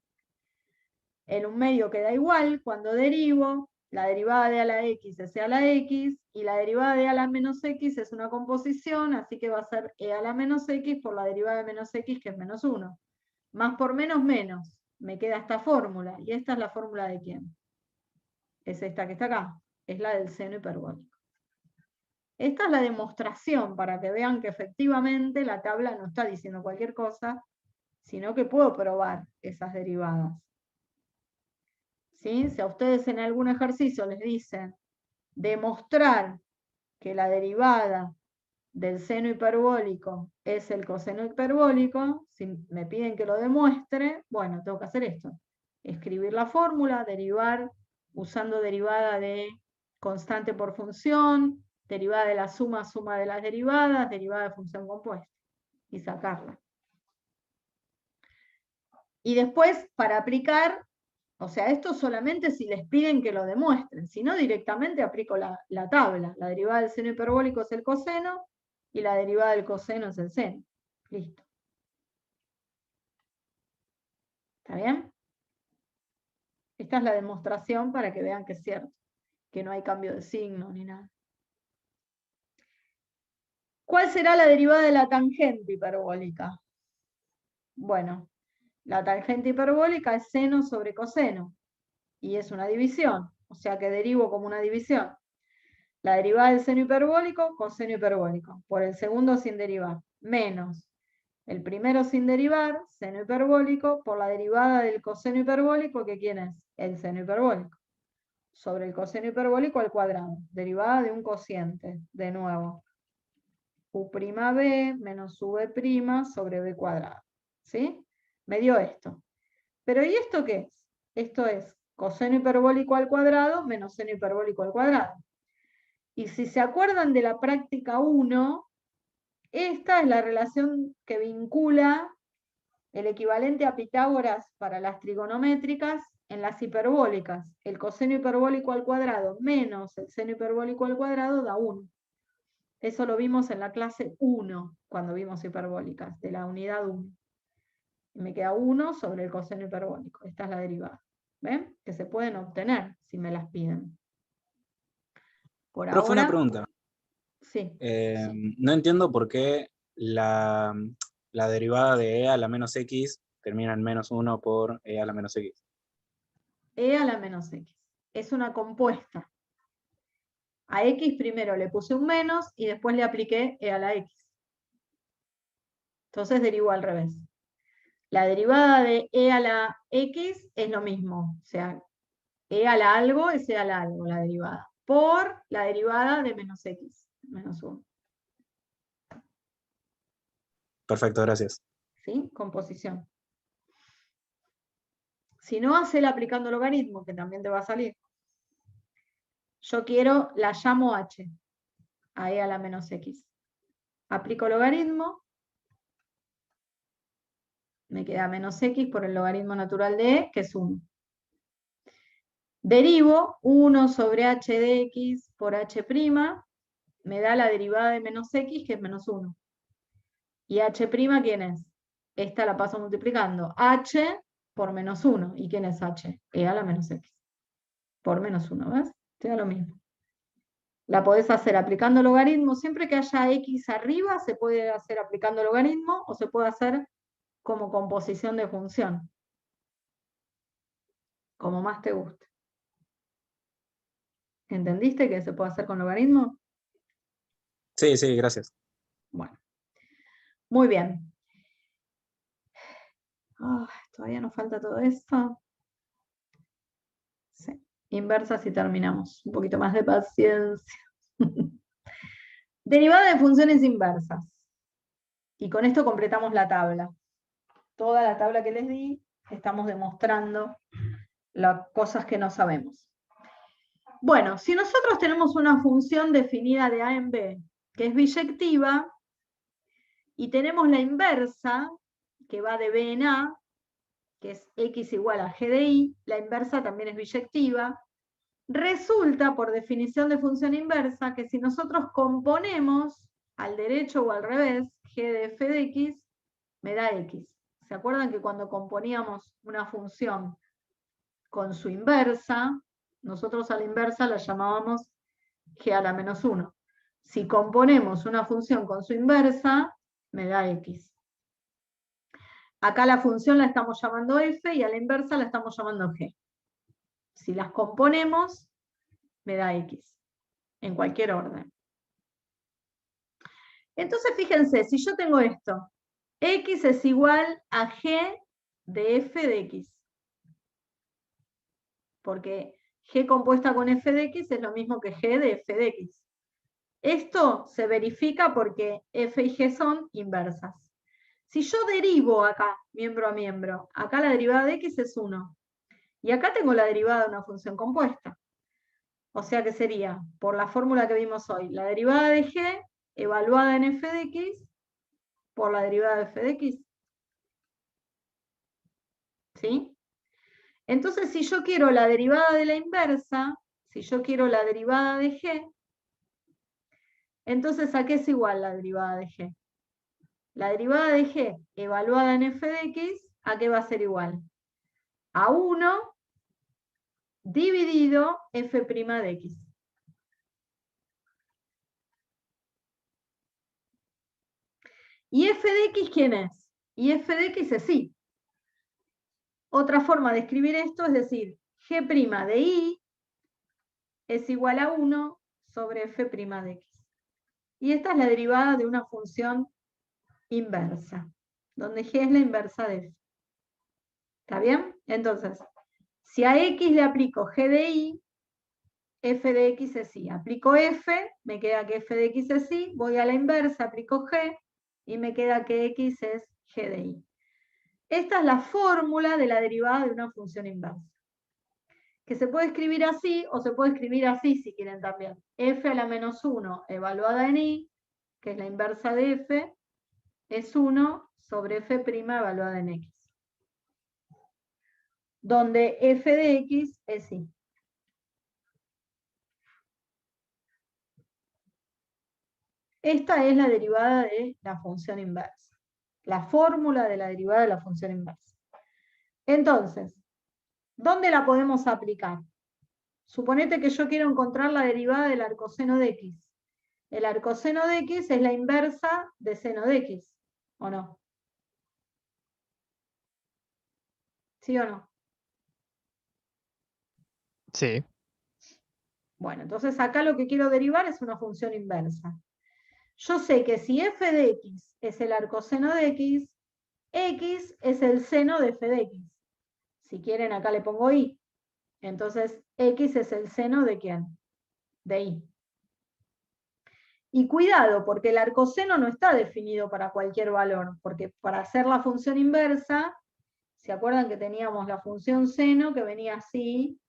El un medio queda igual cuando derivo. La derivada de a la x es e a la x, y la derivada de a la menos x es una composición, así que va a ser e a la menos x por la derivada de menos x, que es menos 1. Más por menos, menos. Me queda esta fórmula, y esta es la fórmula de quién. Es esta que está acá, es la del seno hiperbólico. Esta es la demostración para que vean que efectivamente la tabla no está diciendo cualquier cosa, sino que puedo probar esas derivadas. ¿Sí? Si a ustedes en algún ejercicio les dicen demostrar que la derivada del seno hiperbólico es el coseno hiperbólico, si me piden que lo demuestre, bueno, tengo que hacer esto. Escribir la fórmula, derivar usando derivada de constante por función, derivada de la suma, suma de las derivadas, derivada de función compuesta, y sacarla. Y después, para aplicar, o sea, esto solamente si les piden que lo demuestren, si no directamente aplico la tabla. La derivada del seno hiperbólico es el coseno, y la derivada del coseno es el seno. Listo. ¿Está bien? Esta es la demostración para que vean que es cierto, que no hay cambio de signo ni nada. ¿Cuál será la derivada de la tangente hiperbólica? Bueno, la tangente hiperbólica es seno sobre coseno, y es una división, o sea que derivo como una división. La derivada del seno hiperbólico, coseno hiperbólico, por el segundo sin derivar, menos el primero sin derivar, seno hiperbólico, por la derivada del coseno hiperbólico, que ¿quién es? El seno hiperbólico, sobre el coseno hiperbólico al cuadrado, derivada de un cociente, de nuevo, u'b menos ub' sobre b cuadrado, ¿sí? Me dio esto. Pero ¿y esto qué es? Esto es coseno hiperbólico al cuadrado menos seno hiperbólico al cuadrado. Y si se acuerdan de la práctica 1, esta es la relación que vincula el equivalente a Pitágoras para las trigonométricas en las hiperbólicas. El coseno hiperbólico al cuadrado menos el seno hiperbólico al cuadrado da 1. Eso lo vimos en la clase 1, cuando vimos hiperbólicas, de la unidad 1. Y me queda 1 sobre el coseno hiperbólico. Esta es la derivada. ¿Ven? Que se pueden obtener si me las piden. Por Profe, una ahora, pregunta. sí. No entiendo por qué la derivada de e a la menos x termina en menos 1 por e a la menos x. E a la menos x. Es una compuesta. A x primero le puse un menos y después le apliqué e a la x. Entonces derivo al revés. La derivada de e a la x es lo mismo. O sea, e a la algo es e a la algo, la derivada. Por la derivada de menos x, menos 1. Perfecto, gracias. ¿Sí? Composición. Si no, hacela aplicando logaritmo, que también te va a salir. Yo quiero, la llamo h, a e a la menos x. Aplico logaritmo, me queda menos x por el logaritmo natural de e, que es 1. Derivo 1 sobre h de x por h', me da la derivada de menos x, que es menos 1. ¿Y h', quién es? Esta la paso multiplicando. H por menos 1. ¿Y quién es h? E a la menos x. Por menos 1, ¿ves? Te da lo mismo. La podés hacer aplicando logaritmo. Siempre que haya x arriba, se puede hacer aplicando logaritmo o se puede hacer como composición de función. Como más te guste. ¿Entendiste que se puede hacer con logaritmo? Sí, sí, gracias. Bueno. Muy bien. Todavía nos falta todo esto. Sí. Inversas y terminamos. Un poquito más de paciencia. Derivada de funciones inversas. Y con esto completamos la tabla. Toda la tabla que les di, estamos demostrando las cosas que no sabemos. Bueno, si nosotros tenemos una función definida de a en b, que es biyectiva, y tenemos la inversa, que va de b en a, que es x igual a g de y, la inversa también es biyectiva, resulta, por definición de función inversa, que si nosotros componemos al derecho o al revés, g de f de x, me da x. ¿Se acuerdan que cuando componíamos una función con su inversa, nosotros a la inversa la llamábamos g a la menos 1? Si componemos una función con su inversa, me da x. Acá la función la estamos llamando f y a la inversa la estamos llamando g. Si las componemos, me da x, en cualquier orden. Entonces, fíjense, si yo tengo esto, x es igual a g de f de x. Porque g compuesta con f de x es lo mismo que g de f de x. Esto se verifica porque f y g son inversas. Si yo derivo acá, miembro a miembro, acá la derivada de x es 1. Y acá tengo la derivada de una función compuesta. O sea que sería, por la fórmula que vimos hoy, la derivada de g evaluada en f de x por la derivada de f de x. ¿Sí? Entonces, si yo quiero la derivada de la inversa, si yo quiero la derivada de g, entonces ¿a qué es igual la derivada de g? La derivada de g evaluada en f de x, ¿a qué va a ser igual? A 1 dividido f' de x. ¿Y f de x quién es? Y f de x es y. Otra forma de escribir esto es decir, g' de y es igual a 1 sobre f' de x. Y esta es la derivada de una función inversa, donde g es la inversa de f. ¿Está bien? Entonces, si a x le aplico g de y, f de x es y. Aplico f, me queda que f de x es y, voy a la inversa, aplico g, y me queda que x es g de y. Esta es la fórmula de la derivada de una función inversa. Que se puede escribir así, o se puede escribir así si quieren también. F a la menos 1 evaluada en y, que es la inversa de f, es 1 sobre f' evaluada en x. Donde f de x es y. Esta es la derivada de la función inversa. La fórmula de la derivada de la función inversa. Entonces, ¿dónde la podemos aplicar? Suponete que yo quiero encontrar la derivada del arcoseno de x. El arcoseno de x es la inversa de seno de x, ¿o no? ¿Sí o no? Sí. Bueno, entonces acá lo que quiero derivar es una función inversa. Yo sé que si f de x es el arcoseno de x es el seno de f de x. Si quieren, acá le pongo y. Entonces, x es el seno de ¿quién? De y. Y cuidado, porque el arcoseno no está definido para cualquier valor, porque para hacer la función inversa, ¿se acuerdan que teníamos la función seno que venía así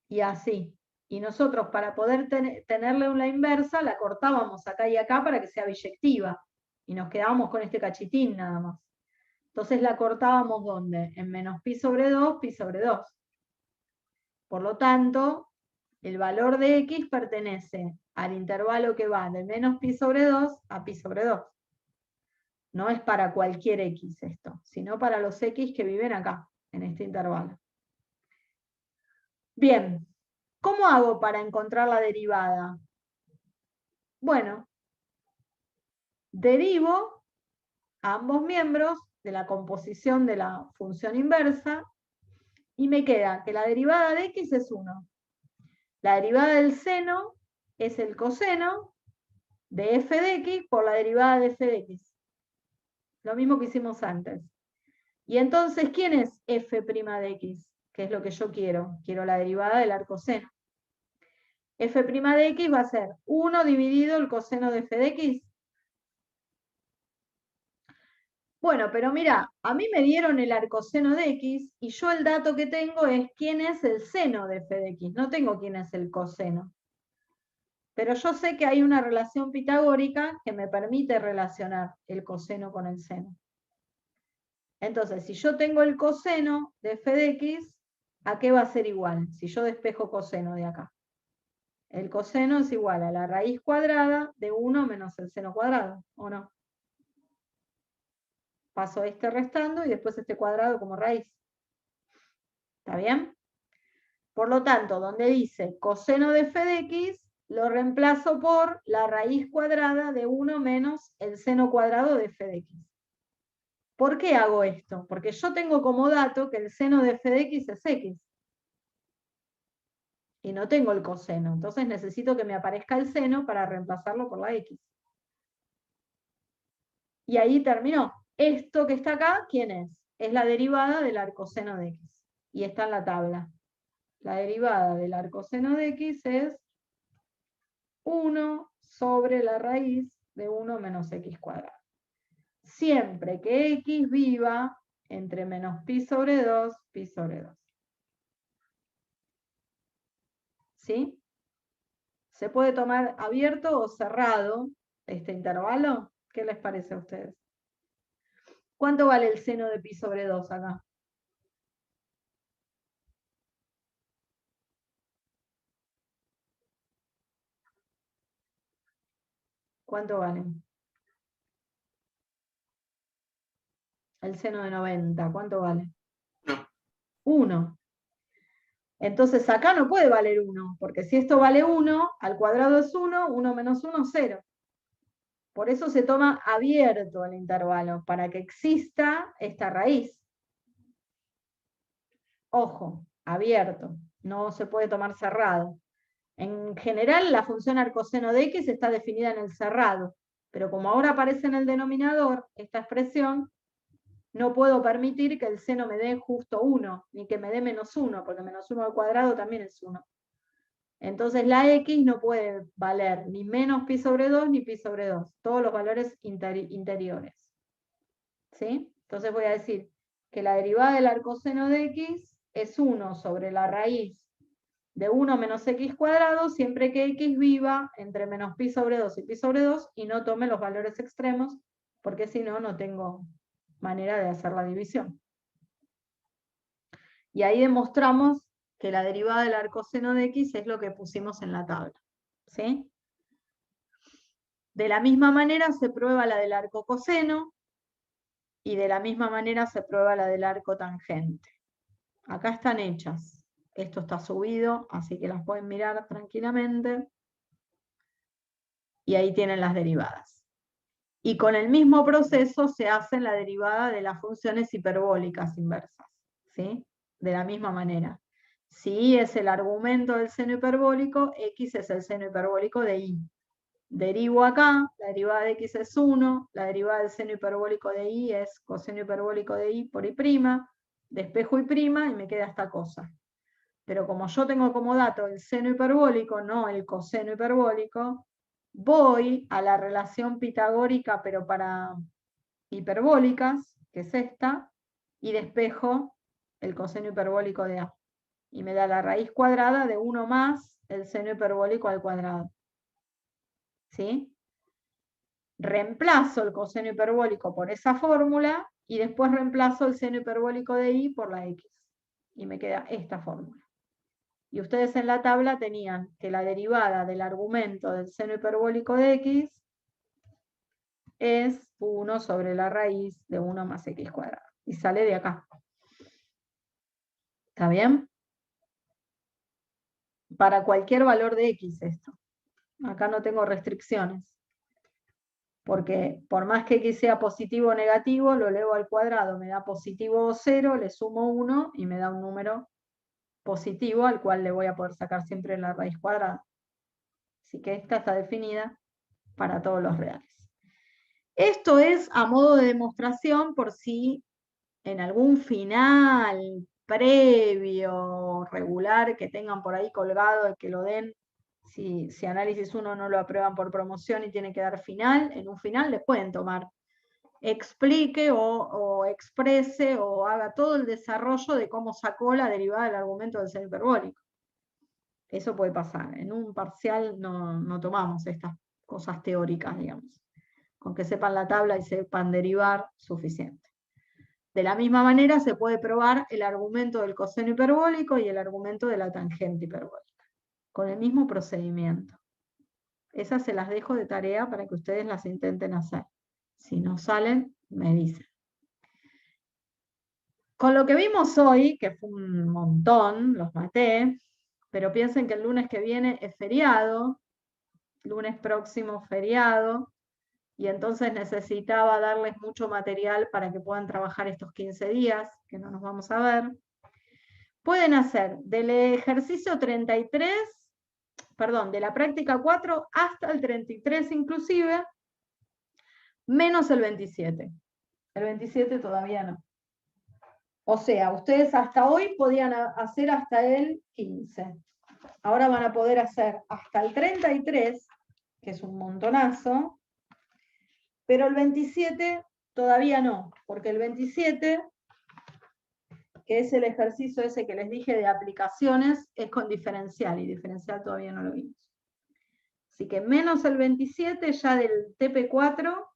y así? Y nosotros para poder tenerle una inversa, la cortábamos acá y acá para que sea biyectiva. Y nos quedábamos con este cachitín nada más. Entonces la cortábamos ¿dónde? En menos pi sobre 2, pi sobre 2. Por lo tanto, el valor de x pertenece al intervalo que va de menos pi sobre 2 a pi sobre 2. No es para cualquier x esto, sino para los x que viven acá, en este intervalo. Bien, ¿cómo hago para encontrar la derivada? Bueno, derivo a ambos miembros de la composición de la función inversa y me queda que la derivada de x es 1. La derivada del seno es el coseno de f de x por la derivada de f de x. Lo mismo que hicimos antes. Y entonces, ¿quién es f' de x? Que es lo que yo quiero. Quiero la derivada del arcoseno. F' de x va a ser 1 dividido el coseno de f de x. Bueno, pero mira, a mí me dieron el arcoseno de x y yo el dato que tengo es quién es el seno de f de x. No tengo quién es el coseno. Pero yo sé que hay una relación pitagórica que me permite relacionar el coseno con el seno. Entonces, si yo tengo el coseno de f de x, ¿a qué va a ser igual? Si yo despejo coseno de acá. El coseno es igual a la raíz cuadrada de 1 menos el seno cuadrado, ¿o no? Paso este restando y después este cuadrado como raíz. ¿Está bien? Por lo tanto, donde dice coseno de f de x, lo reemplazo por la raíz cuadrada de 1 menos el seno cuadrado de f de x. ¿Por qué hago esto? Porque yo tengo como dato que el seno de f de x es x. Y no tengo el coseno. Entonces necesito que me aparezca el seno para reemplazarlo por la x. Y ahí terminó. Esto que está acá, ¿quién es? Es la derivada del arcoseno de x. Y está en la tabla. La derivada del arcoseno de x es 1 sobre la raíz de 1 menos x cuadrado. Siempre que x viva entre menos pi sobre 2, pi sobre 2. ¿Sí? ¿Se puede tomar abierto o cerrado este intervalo? ¿Qué les parece a ustedes? ¿Cuánto vale el seno de pi sobre 2 acá? ¿Cuánto vale? El seno de 90, ¿cuánto vale? 1. Entonces acá no puede valer 1, porque si esto vale 1, al cuadrado es 1, 1 menos 1, 0. Por eso se toma abierto el intervalo, para que exista esta raíz. Ojo, abierto, no se puede tomar cerrado. En general, la función arcoseno de x está definida en el cerrado, pero como ahora aparece en el denominador esta expresión, no puedo permitir que el seno me dé justo 1, ni que me dé menos 1, porque menos 1 al cuadrado también es 1. Entonces la x no puede valer ni menos pi sobre 2 ni pi sobre 2, todos los valores interiores. ¿Sí? Entonces voy a decir que la derivada del arcoseno de x es 1 sobre la raíz de 1 menos x cuadrado, siempre que x viva entre menos pi sobre 2 y pi sobre 2 y no tome los valores extremos, porque si no, no tengo manera de hacer la división. Y ahí demostramos que la derivada del arcoseno de x es lo que pusimos en la tabla. ¿Sí? De la misma manera se prueba la del arco coseno y de la misma manera se prueba la del arco tangente. Acá están hechas. Esto está subido, así que las pueden mirar tranquilamente. Y ahí tienen las derivadas. Y con el mismo proceso se hace la derivada de las funciones hiperbólicas inversas. ¿Sí? De la misma manera. Si y es el argumento del seno hiperbólico, x es el seno hiperbólico de y. Derivo acá, la derivada de x es 1, la derivada del seno hiperbólico de y es coseno hiperbólico de y por y', despejo y' y me queda esta cosa. Pero como yo tengo como dato el seno hiperbólico, no el coseno hiperbólico, voy a la relación pitagórica, pero para hiperbólicas, que es esta, y despejo el coseno hiperbólico de A. Y me da la raíz cuadrada de 1 más el seno hiperbólico al cuadrado. ¿Sí? Reemplazo el coseno hiperbólico por esa fórmula y después reemplazo el seno hiperbólico de y por la x. Y me queda esta fórmula. Y ustedes en la tabla tenían que la derivada del argumento del seno hiperbólico de x es 1 sobre la raíz de 1 más x cuadrado. Y sale de acá. ¿Está bien? Para cualquier valor de x esto. Acá no tengo restricciones. Porque por más que x sea positivo o negativo, lo elevo al cuadrado, me da positivo o 0, le sumo 1 y me da un número positivo al cual le voy a poder sacar siempre la raíz cuadrada. Así que esta está definida para todos los reales. Esto es a modo de demostración por si en algún final previo, regular, que tengan por ahí colgado, el que lo den, si análisis 1 no lo aprueban por promoción y tiene que dar final, en un final les pueden tomar, explique o exprese o haga todo el desarrollo de cómo sacó la derivada del argumento del seno hiperbólico. Eso puede pasar. En un parcial no tomamos estas cosas teóricas, digamos. Con que sepan la tabla y sepan derivar, suficiente. De la misma manera se puede probar el argumento del coseno hiperbólico y el argumento de la tangente hiperbólica, con el mismo procedimiento. Esas se las dejo de tarea para que ustedes las intenten hacer. Si no salen, me dicen. Con lo que vimos hoy, que fue un montón, los maté, pero piensen que el lunes que viene es feriado, lunes próximo feriado, y entonces necesitaba darles mucho material para que puedan trabajar estos 15 días, que no nos vamos a ver. Pueden hacer del ejercicio 33, perdón, de la práctica 4 hasta el 33 inclusive, menos el 27. El 27 todavía no. O sea, ustedes hasta hoy podían hacer hasta el 15. Ahora van a poder hacer hasta el 33, que es un montonazo, pero el 27 todavía no, porque el 27, que es el ejercicio ese que les dije de aplicaciones, es con diferencial, y diferencial todavía no lo vimos. Así que menos el 27 ya del TP4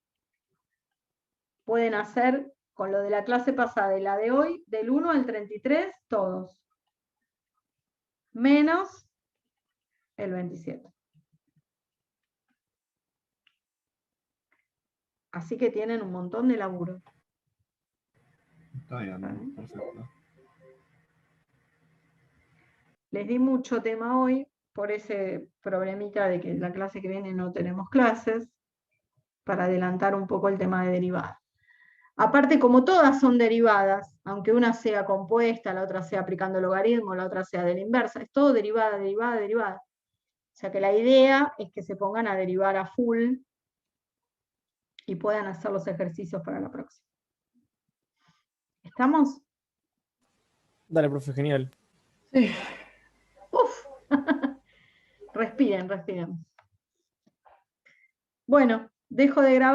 pueden hacer con lo de la clase pasada y la de hoy, del 1 al 33, todos. Menos el 27. Así que tienen un montón de laburo. Está bien, perfecto. Les di mucho tema hoy por ese problemita de que la clase que viene no tenemos clases, para adelantar un poco el tema de derivadas. Aparte, como todas son derivadas, aunque una sea compuesta, la otra sea aplicando el logaritmo, la otra sea de la inversa, es todo derivada, derivada, derivada. O sea que la idea es que se pongan a derivar a full y puedan hacer los ejercicios para la próxima. ¿Estamos? Dale, profe, genial. Sí. Uf. Respiren, respiren. Bueno, dejo de grabar.